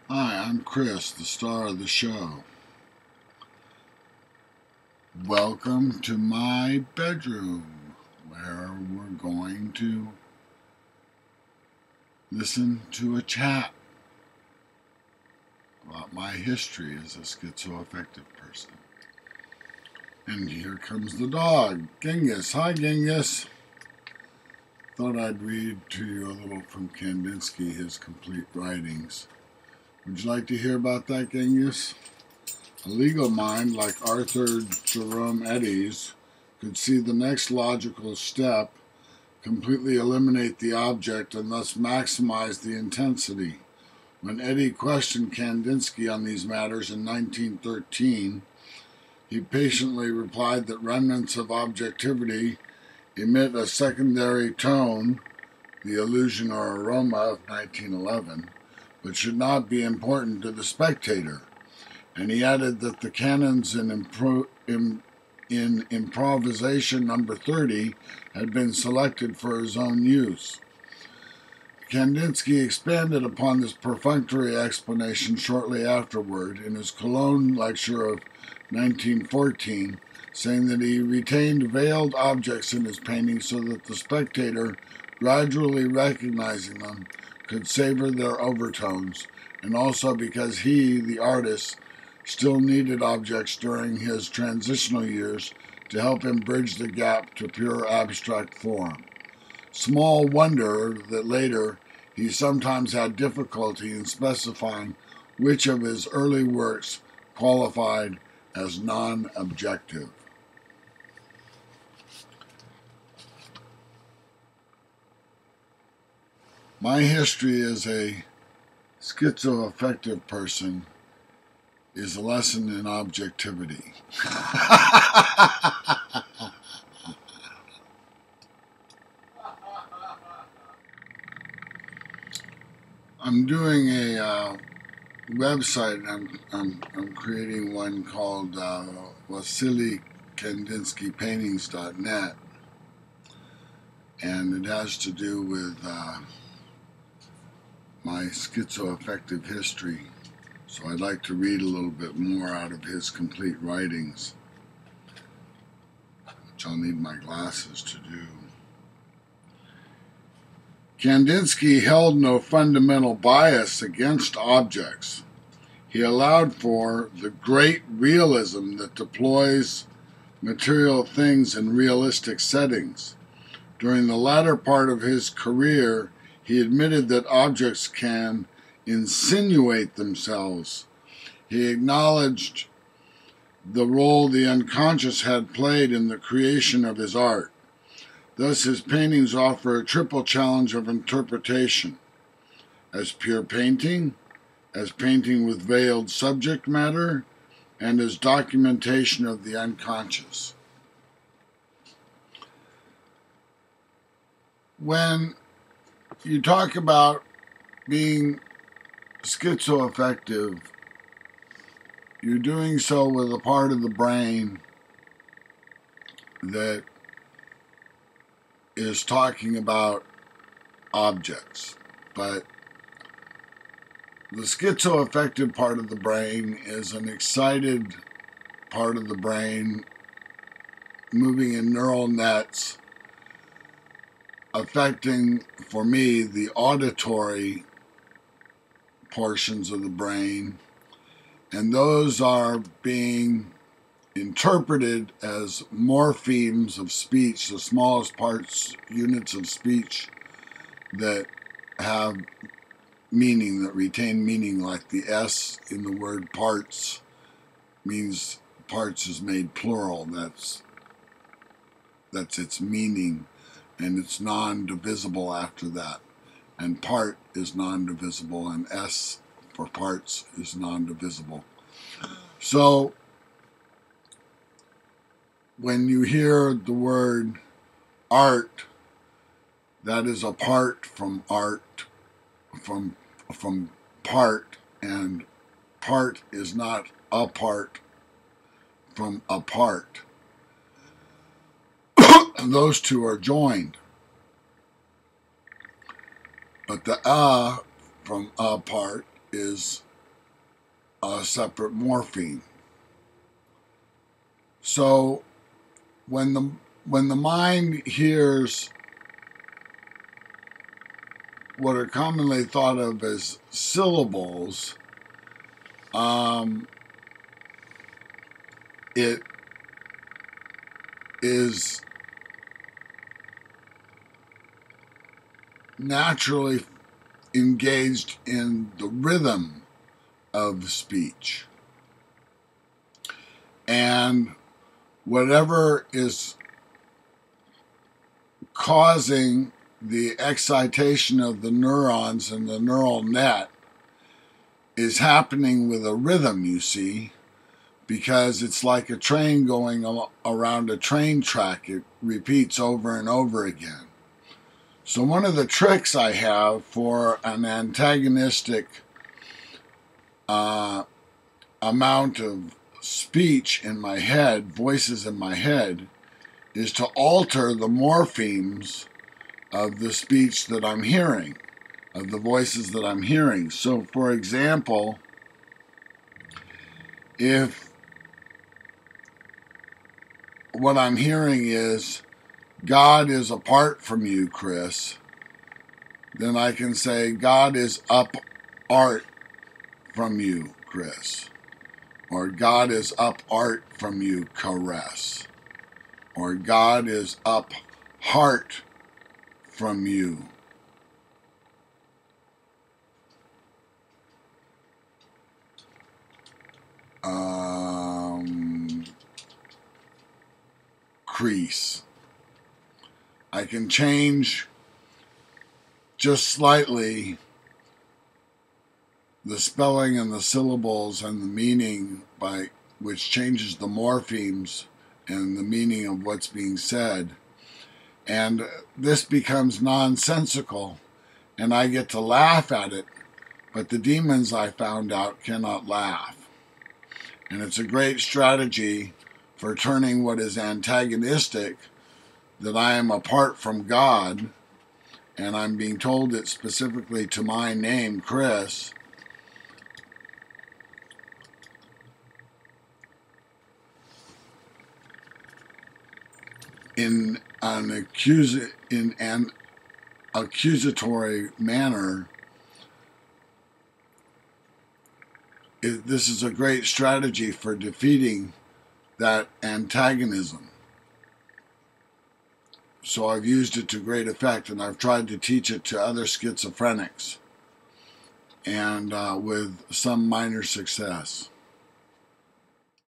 Hi, I'm Chris, the star of the show. Welcome to my bedroom, where we're going to listen to a chat about my history as a schizoaffective person. And here comes the dog, Genghis. Hi, Genghis. Thought I'd read to you a little from Kandinsky, his complete writings. Would you like to hear about that, Genghis? A legal mind like Arthur Jerome Eddy's could see the next logical step, completely eliminate the object and thus maximize the intensity. When Eddy questioned Kandinsky on these matters in 1913, he patiently replied that remnants of objectivity emit a secondary tone, the illusion or aroma of 1911, but should not be important to the spectator. And he added that the canons in improvisation number 30 had been selected for his own use. Kandinsky expanded upon this perfunctory explanation shortly afterward in his Cologne lecture of 1914, saying that he retained veiled objects in his paintings so that the spectator, gradually recognizing them, could savor their overtones, and also because he, the artist, still needed objects during his transitional years to help him bridge the gap to pure abstract form. Small wonder that later he sometimes had difficulty in specifying which of his early works qualified as non-objective. My history as a schizoaffective person is a lesson in objectivity. I'm doing a website. I'm creating one called Wassily Kandinsky Paintings.net, and it has to do with my schizoaffective history. So I'd like to read a little bit more out of his complete writings, which I'll need my glasses to do. Kandinsky held no fundamental bias against objects. He allowed for the great realism that deploys material things in realistic settings. During the latter part of his career, he admitted that objects can insinuate themselves. He acknowledged the role the unconscious had played in the creation of his art. Thus, his paintings offer a triple challenge of interpretation: as pure painting, as painting with veiled subject matter, and as documentation of the unconscious. When you talk about being schizoaffective, you're doing so with a part of the brain that is talking about objects. But the schizoaffective part of the brain is an excited part of the brain moving in neural nets, affecting, for me, the auditory portions of the brain, and those are being interpreted as morphemes of speech, the smallest units of speech that have meaning, that retain meaning, like the S in the word parts means parts is made plural. That's its meaning, and it's non-divisible after that. And part is non-divisible, and S for parts is non-divisible. So when you hear the word art, that is apart from art, from part, and part is not apart from apart. Those two are joined. But the from apart is a separate morpheme. So when the mind hears what are commonly thought of as syllables, it is naturally engaged in the rhythm of speech. And whatever is causing the excitation of the neurons in the neural net is happening with a rhythm, you see, because it's like a train going around a train track. It repeats over and over again. So one of the tricks I have for an antagonistic amount of speech in my head, voices in my head, is to alter the morphemes of the speech that I'm hearing, of the voices that I'm hearing. So, for example, if what I'm hearing is, God is apart from you, Chris, then I can say, God is up art from you, Chris. Or God is up art from you, caress. Or God is up heart from you. Crease. I can change just slightly the spelling and the syllables and the meaning, by which changes the morphemes and the meaning of what's being said. And this becomes nonsensical, and I get to laugh at it, but the demons, I found out, cannot laugh. And it's a great strategy for turning what is antagonistic, that I am apart from God, and I'm being told it specifically to my name, Chris, in an accusatory manner. This is a great strategy for defeating that antagonism. So I've used it to great effect, and I've tried to teach it to other schizophrenics, and with some minor success.